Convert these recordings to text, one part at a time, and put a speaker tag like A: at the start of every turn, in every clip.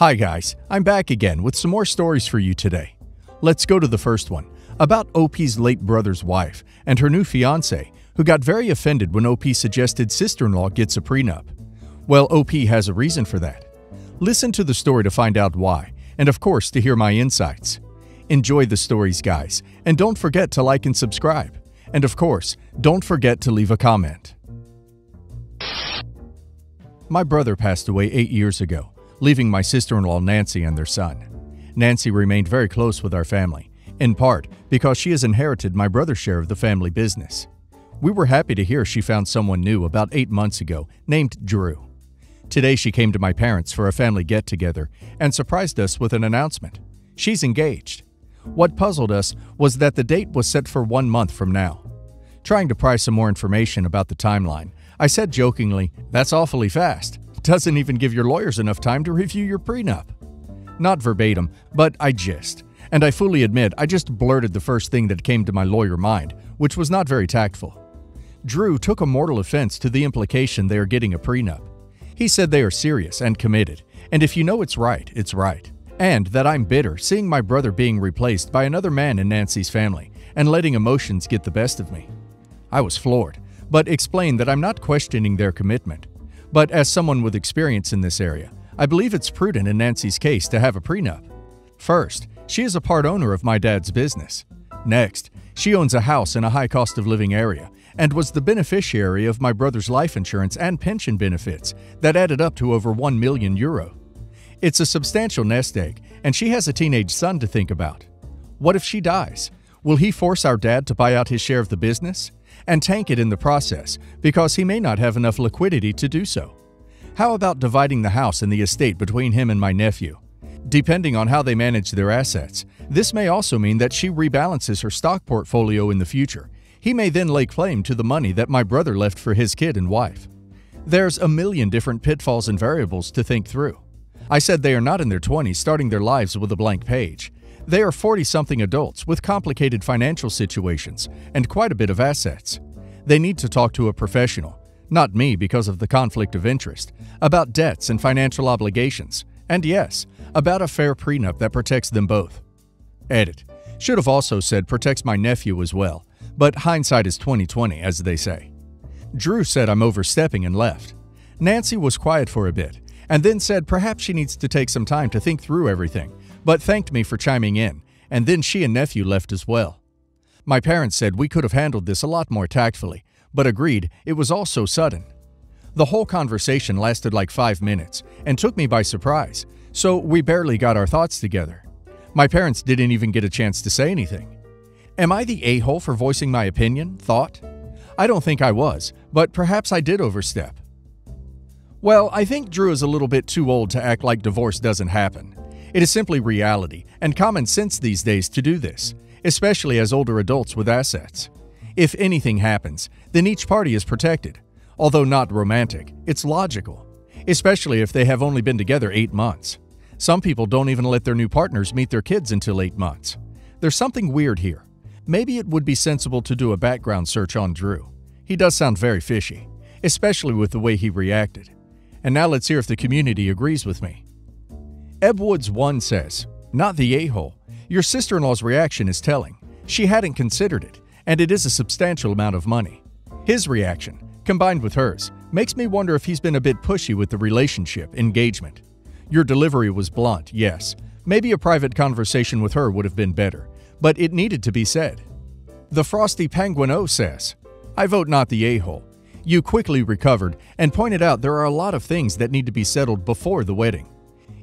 A: Hi guys, I'm back again with some more stories for you today. Let's go to the first one, about OP's late brother's wife and her new fiancé, who got very offended when OP suggested sister-in-law gets a prenup. Well, OP has a reason for that. Listen to the story to find out why, and of course to hear my insights. Enjoy the stories, guys, and don't forget to like and subscribe. And of course, don't forget to leave a comment. My brother passed away 8 years ago, leaving my sister-in-law Nancy and their son. Nancy remained very close with our family, in part because she has inherited my brother's share of the family business. We were happy to hear she found someone new about 8 months ago named Drew. Today she came to my parents for a family get-together and surprised us with an announcement. She's engaged. What puzzled us was that the date was set for 1 month from now. Trying to pry some more information about the timeline, I said jokingly, "That's awfully fast. Doesn't even give your lawyers enough time to review your prenup." Not verbatim, but I gist. And I fully admit I just blurted the first thing that came to my lawyer mind, which was not very tactful. Drew took a mortal offense to the implication they are getting a prenup. He said they are serious and committed, and if you know it's right, it's right. And that I'm bitter seeing my brother being replaced by another man in Nancy's family and letting emotions get the best of me. I was floored, but explained that I'm not questioning their commitment. But as someone with experience in this area, I believe it's prudent in Nancy's case to have a prenup. First, she is a part owner of my dad's business. Next, she owns a house in a high cost of living area and was the beneficiary of my brother's life insurance and pension benefits that added up to over €1 million. It's a substantial nest egg, and she has a teenage son to think about. What if she dies? Will he force our dad to buy out his share of the business? And tank it in the process, because he may not have enough liquidity to do so. How about dividing the house and the estate between him and my nephew? Depending on how they manage their assets, this may also mean that she rebalances her stock portfolio in the future. He may then lay claim to the money that my brother left for his kid and wife. There's a million different pitfalls and variables to think through. I said they are not in their 20s starting their lives with a blank page. They are 40-something adults with complicated financial situations and quite a bit of assets. They need to talk to a professional, not me because of the conflict of interest, about debts and financial obligations, and yes, about a fair prenup that protects them both. Edit. Should have also said protects my nephew as well, but hindsight is 20/20, as they say. Drew said I'm overstepping and left. Nancy was quiet for a bit, and then said perhaps she needs to take some time to think through everything, but thanked me for chiming in, and then she and nephew left as well. My parents said we could have handled this a lot more tactfully, but agreed it was all so sudden. The whole conversation lasted like 5 minutes and took me by surprise, so we barely got our thoughts together. My parents didn't even get a chance to say anything. Am I the a-hole for voicing my opinion, thought? I don't think I was, but perhaps I did overstep. Well, I think Drew is a little bit too old to act like divorce doesn't happen. It is simply reality and common sense these days to do this, especially as older adults with assets. If anything happens, then each party is protected. Although not romantic, it's logical, especially if they have only been together 8 months. Some people don't even let their new partners meet their kids until 8 months. There's something weird here. Maybe it would be sensible to do a background search on Drew. He does sound very fishy, especially with the way he reacted. And now let's hear if the community agrees with me. Ebwoods1 says, "Not the a-hole. Your sister-in-law's reaction is telling. She hadn't considered it, and it is a substantial amount of money." His reaction, combined with hers, makes me wonder if he's been a bit pushy with the relationship, engagement. Your delivery was blunt, yes. Maybe a private conversation with her would have been better, but it needed to be said. The Frosty Penguin says, "I vote not the a-hole. You quickly recovered and pointed out there are a lot of things that need to be settled before the wedding.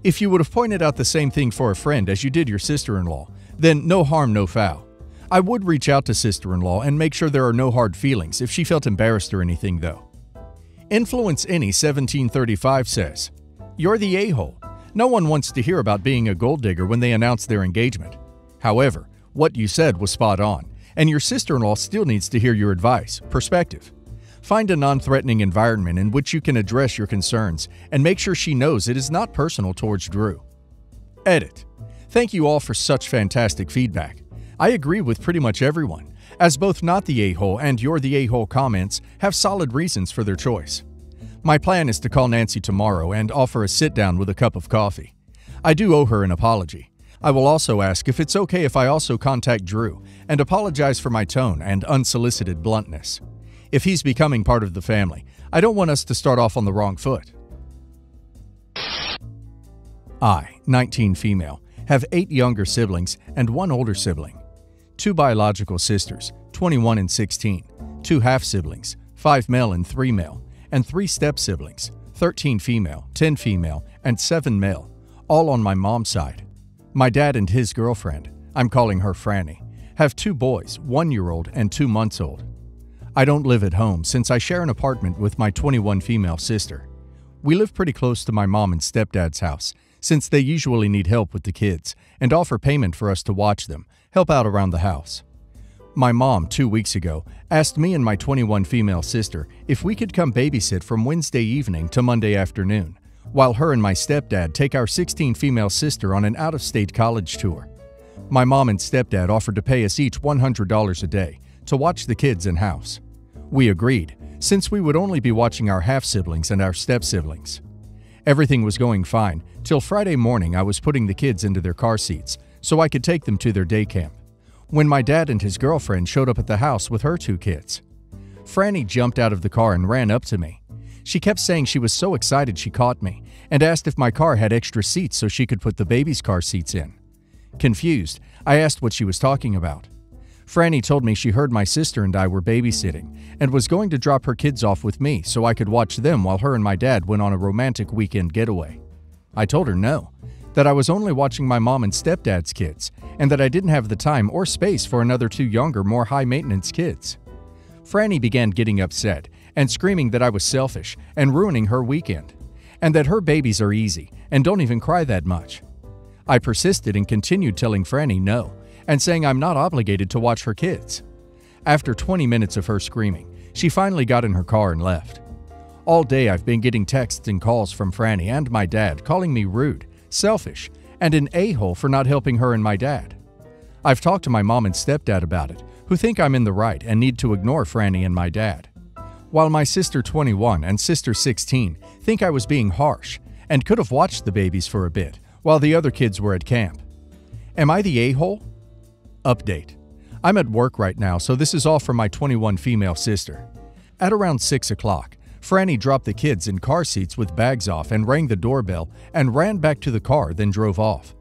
A: If you would have pointed out the same thing for a friend as you did your sister-in-law, then no harm, no foul. I would reach out to sister-in-law and make sure there are no hard feelings if she felt embarrassed or anything though." Influence Any 1735 says, "You're the a-hole. No one wants to hear about being a gold digger when they announce their engagement. However, what you said was spot on, and your sister-in-law still needs to hear your advice, perspective. Find a non-threatening environment in which you can address your concerns and make sure she knows it is not personal towards Drew." Edit. Thank you all for such fantastic feedback. I agree with pretty much everyone, as both Not the a-hole and You're the a-hole comments have solid reasons for their choice. My plan is to call Nancy tomorrow and offer a sit-down with a cup of coffee. I do owe her an apology. I will also ask if it's okay if I also contact Drew and apologize for my tone and unsolicited bluntness. If he's becoming part of the family, I don't want us to start off on the wrong foot. I, 19 female, have 8 younger siblings and 1 older sibling. 2 biological sisters, 21 and 16, 2 half-siblings, 5 male and 3 male, and 3 step-siblings, 13 female, 10 female, and 7 male, all on my mom's side. My dad and his girlfriend, I'm calling her Franny, have 2 boys, 1-year-old and 2 months old. I don't live at home since I share an apartment with my 21 female sister. We live pretty close to my mom and stepdad's house since they usually need help with the kids and offer payment for us to watch them, help out around the house. My mom, 2 weeks ago, asked me and my 21 female sister if we could come babysit from Wednesday evening to Monday afternoon, while her and my stepdad take our 16 female sister on an out-of-state college tour. My mom and stepdad offered to pay us each $100 a day to watch the kids in-house. We agreed, since we would only be watching our half-siblings and our step-siblings. Everything was going fine till Friday morning. I was putting the kids into their car seats so I could take them to their day camp, when my dad and his girlfriend showed up at the house with her 2 kids. Franny jumped out of the car and ran up to me. She kept saying she was so excited she caught me and asked if my car had extra seats so she could put the baby's car seats in. Confused, I asked what she was talking about. Franny told me she heard my sister and I were babysitting and was going to drop her kids off with me so I could watch them while her and my dad went on a romantic weekend getaway. I told her no, that I was only watching my mom and stepdad's kids and that I didn't have the time or space for another 2 younger, more high-maintenance kids. Franny began getting upset and screaming that I was selfish and ruining her weekend, and that her babies are easy and don't even cry that much. I persisted and continued telling Franny no, and saying I'm not obligated to watch her kids. After 20 minutes of her screaming, she finally got in her car and left. All day I've been getting texts and calls from Franny and my dad calling me rude, selfish, and an a-hole for not helping her and my dad. I've talked to my mom and stepdad about it, who think I'm in the right and need to ignore Franny and my dad. While my sister 21 and sister 16 think I was being harsh and could have watched the babies for a bit while the other kids were at camp. Am I the a-hole? Update. I'm at work right now, so this is all from my 21 female sister. At around 6 o'clock, Franny dropped the kids in car seats with bags off and rang the doorbell and ran back to the car, then drove off.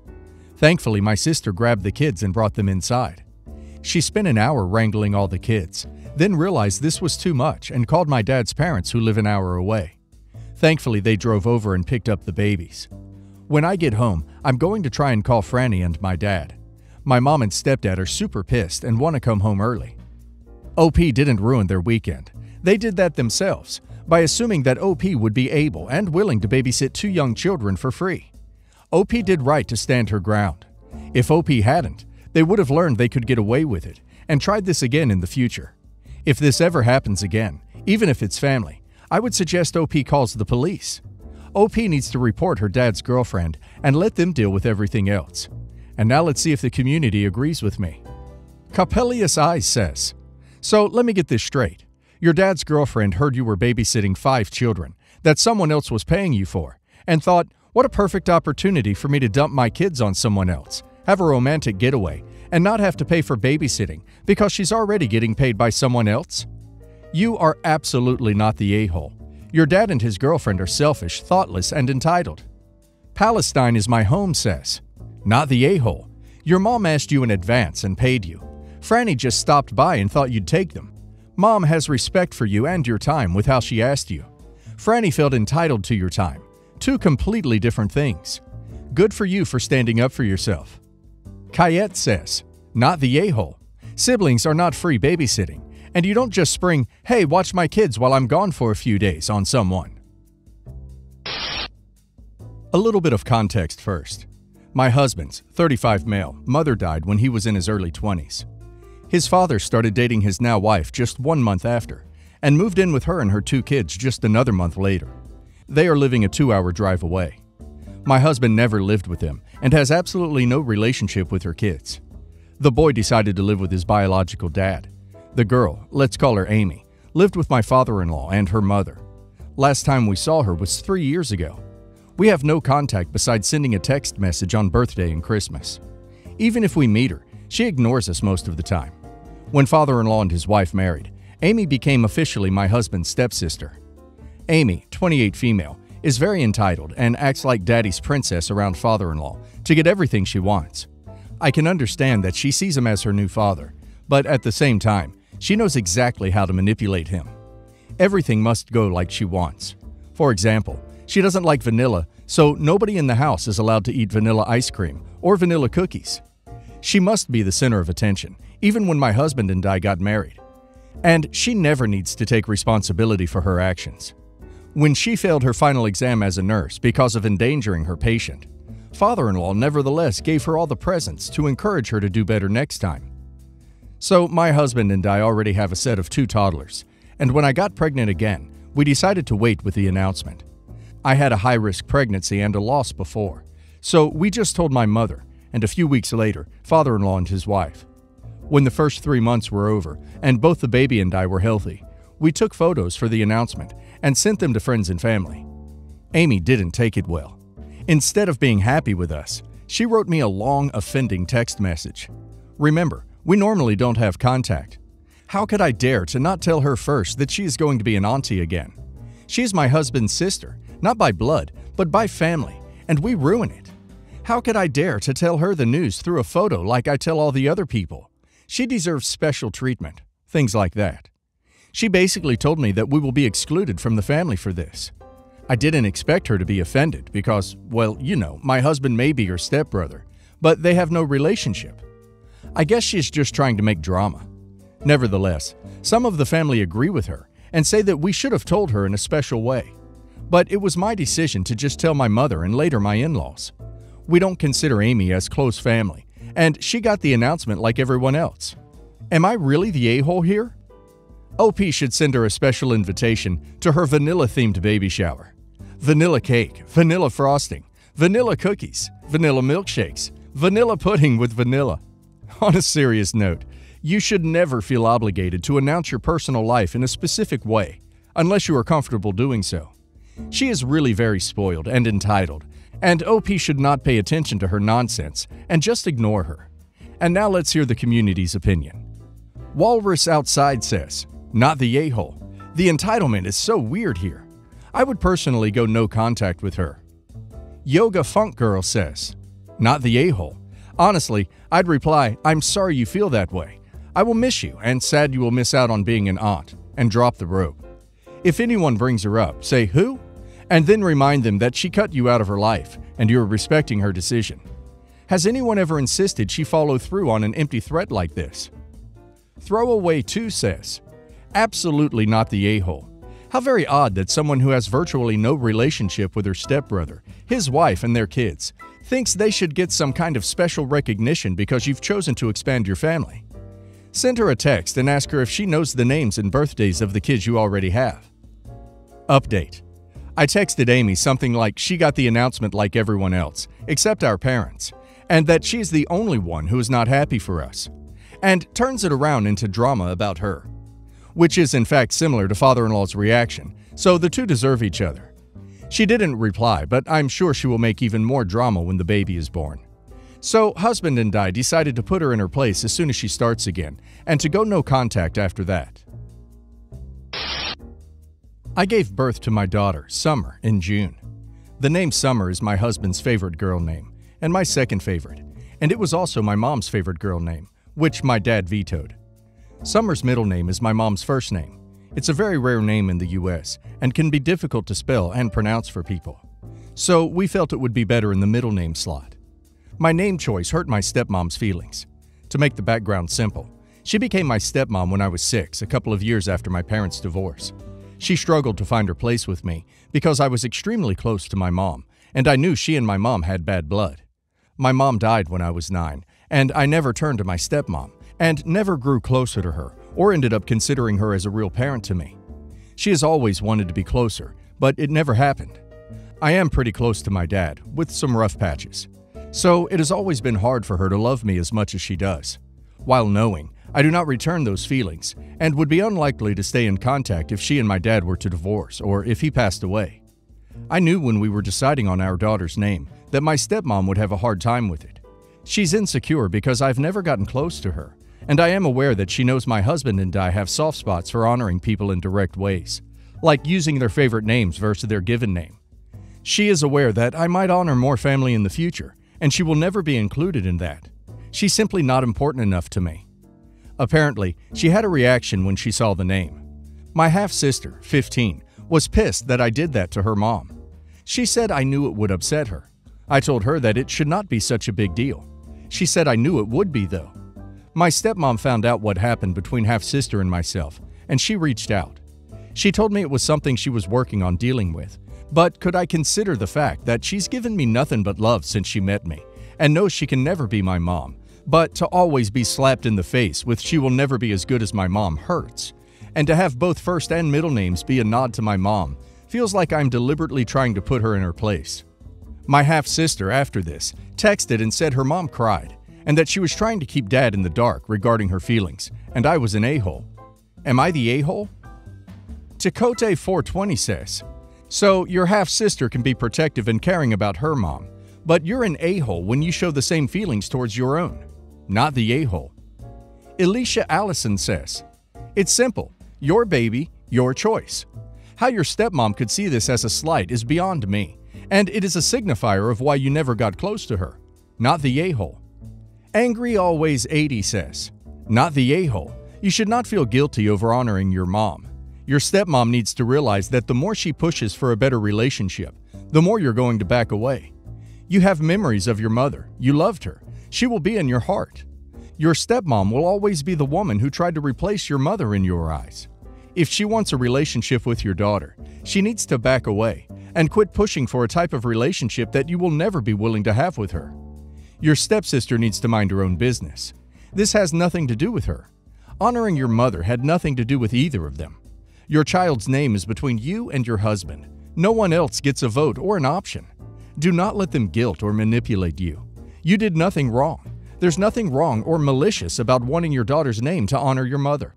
A: Thankfully, my sister grabbed the kids and brought them inside. She spent an hour wrangling all the kids, then realized this was too much and called my dad's parents who live an hour away. Thankfully, they drove over and picked up the babies. When I get home, I'm going to try and call Franny and my dad. My mom and stepdad are super pissed and want to come home early. OP didn't ruin their weekend. They did that themselves by assuming that OP would be able and willing to babysit 2 young children for free. OP did right to stand her ground. If OP hadn't, they would have learned they could get away with it and tried this again in the future. If this ever happens again, even if it's family, I would suggest OP calls the police. OP needs to report her dad's girlfriend and let them deal with everything else. And now let's see if the community agrees with me. Coppelius Eyes says, so let me get this straight. Your dad's girlfriend heard you were babysitting 5 children that someone else was paying you for and thought, what a perfect opportunity for me to dump my kids on someone else, have a romantic getaway, and not have to pay for babysitting because she's already getting paid by someone else? You are absolutely not the a-hole. Your dad and his girlfriend are selfish, thoughtless, and entitled. Palestine is my home says, not the a-hole. Your mom asked you in advance and paid you. Franny just stopped by and thought you'd take them. Mom has respect for you and your time with how she asked you. Franny felt entitled to your time. 2 completely different things. Good for you for standing up for yourself. Kayette says, not the a-hole. Siblings are not free babysitting, and you don't just spring, hey, watch my kids while I'm gone for a few days on someone. A little bit of context first. My husband's, 35 male, mother died when he was in his early 20s. His father started dating his now wife just 1 month after, and moved in with her and her 2 kids just another month later. They are living a 2-hour drive away. My husband never lived with them and has absolutely no relationship with her kids. The boy decided to live with his biological dad. The girl, let's call her Amy, lived with my father-in-law and her mother. Last time we saw her was 3 years ago. We have no contact besides sending a text message on birthday and Christmas. Even if we meet her, she ignores us most of the time. When father-in-law and his wife married, Amy became officially my husband's stepsister. Amy, 28 female, is very entitled and acts like daddy's princess around father-in-law to get everything she wants. I can understand that she sees him as her new father, but at the same time, she knows exactly how to manipulate him. Everything must go like she wants. For example, she doesn't like vanilla, so nobody in the house is allowed to eat vanilla ice cream or vanilla cookies. She must be the center of attention, even when my husband and I got married. And she never needs to take responsibility for her actions. When she failed her final exam as a nurse because of endangering her patient, father-in-law nevertheless gave her all the presents to encourage her to do better next time. So my husband and I already have a set of 2 toddlers, and when I got pregnant again, we decided to wait with the announcement. I had a high-risk pregnancy and a loss before, so we just told my mother, and a few weeks later, father-in-law and his wife. When the first 3 months were over and both the baby and I were healthy, we took photos for the announcement and sent them to friends and family. Amy didn't take it well. Instead of being happy with us, she wrote me a long, offending text message. Remember, we normally don't have contact. How could I dare to not tell her first that she is going to be an auntie again? She is my husband's sister, not by blood, but by family, and we ruin it. How could I dare to tell her the news through a photo like I tell all the other people? She deserves special treatment, things like that. She basically told me that we will be excluded from the family for this. I didn't expect her to be offended because, well, you know, my husband may be her stepbrother, but they have no relationship. I guess she's just trying to make drama. Nevertheless, some of the family agree with her and say that we should have told her in a special way. But it was my decision to just tell my mother and later my in-laws. We don't consider Amy as close family, and she got the announcement like everyone else. Am I really the a-hole here? OP should send her a special invitation to her vanilla-themed baby shower. Vanilla cake, vanilla frosting, vanilla cookies, vanilla milkshakes, vanilla pudding with vanilla. On a serious note, you should never feel obligated to announce your personal life in a specific way, unless you are comfortable doing so. She is really very spoiled and entitled, and OP should not pay attention to her nonsense and just ignore her. And now let's hear the community's opinion. Walrus Outside says, "Not the a-hole. The entitlement is so weird here. I would personally go no contact with her." Yoga Funk Girl says, "Not the a-hole. Honestly, I'd reply, I'm sorry you feel that way. I will miss you and sad you will miss out on being an aunt, and drop the rope. If anyone brings her up, say who? And then remind them that she cut you out of her life and you're respecting her decision. Has anyone ever insisted she follow through on an empty threat like this?" Throwaway 2 says, "Absolutely not the a-hole. How very odd that someone who has virtually no relationship with her stepbrother, his wife, and their kids thinks they should get some kind of special recognition because you've chosen to expand your family. Send her a text and ask her if she knows the names and birthdays of the kids you already have." Update. I texted Amy something like she got the announcement like everyone else, except our parents, and that she's the only one who is not happy for us, and turns it around into drama about her, which is in fact similar to father-in-law's reaction, so the two deserve each other. She didn't reply, but I'm sure she will make even more drama when the baby is born. So husband and I decided to put her in her place as soon as she starts again, and to go no contact after that. I gave birth to my daughter, Summer, in June. The name Summer is my husband's favorite girl name, and my second favorite, and it was also my mom's favorite girl name, which my dad vetoed. Summer's middle name is my mom's first name. It's a very rare name in the US and can be difficult to spell and pronounce for people. So we felt it would be better in the middle name slot. My name choice hurt my stepmom's feelings. To make the background simple, she became my stepmom when I was 6, a couple of years after my parents' divorce. She struggled to find her place with me because I was extremely close to my mom, and I knew she and my mom had bad blood. My mom died when I was 9, and I never turned to my stepmom, and never grew closer to her or ended up considering her as a real parent to me. She has always wanted to be closer, but it never happened. I am pretty close to my dad, with some rough patches. So it has always been hard for her to love me as much as she does, while knowing I do not return those feelings and would be unlikely to stay in contact if she and my dad were to divorce or if he passed away. I knew when we were deciding on our daughter's name that my stepmom would have a hard time with it. She's insecure because I've never gotten close to her, and I am aware that she knows my husband and I have soft spots for honoring people in direct ways, like using their favorite names versus their given name. She is aware that I might honor more family in the future, and she will never be included in that. She's simply not important enough to me. Apparently, she had a reaction when she saw the name. My half-sister, 15, was pissed that I did that to her mom. She said I knew it would upset her. I told her that it should not be such a big deal. She said I knew it would be, though. My stepmom found out what happened between half-sister and myself, and she reached out. She told me it was something she was working on dealing with, but could I consider the fact that she's given me nothing but love since she met me, and knows she can never be my mom, but to always be slapped in the face with "she will never be as good as my mom" hurts, and to have both first and middle names be a nod to my mom feels like I'm deliberately trying to put her in her place. My half-sister, after this, texted and said her mom cried, and that she was trying to keep Dad in the dark regarding her feelings, and I was an a-hole. Am I the a-hole? Tecote 420 says, "So your half-sister can be protective and caring about her mom, but you're an a-hole when you show the same feelings towards your own. Not the a-hole." Alicia Allison says, "It's simple. Your baby, your choice." How your stepmom could see this as a slight is beyond me, and it is a signifier of why you never got close to her. Not the a-hole. Angry Always 80 says, "Not the a-hole. You should not feel guilty over honoring your mom. Your stepmom needs to realize that the more she pushes for a better relationship, the more you're going to back away. You have memories of your mother. You loved her. She will be in your heart. Your stepmom will always be the woman who tried to replace your mother in your eyes. If she wants a relationship with your daughter, she needs to back away and quit pushing for a type of relationship that you will never be willing to have with her. Your stepsister needs to mind her own business. This has nothing to do with her. Honoring your mother had nothing to do with either of them. Your child's name is between you and your husband. No one else gets a vote or an option. Do not let them guilt or manipulate you. You did nothing wrong. There's nothing wrong or malicious about wanting your daughter's name to honor your mother.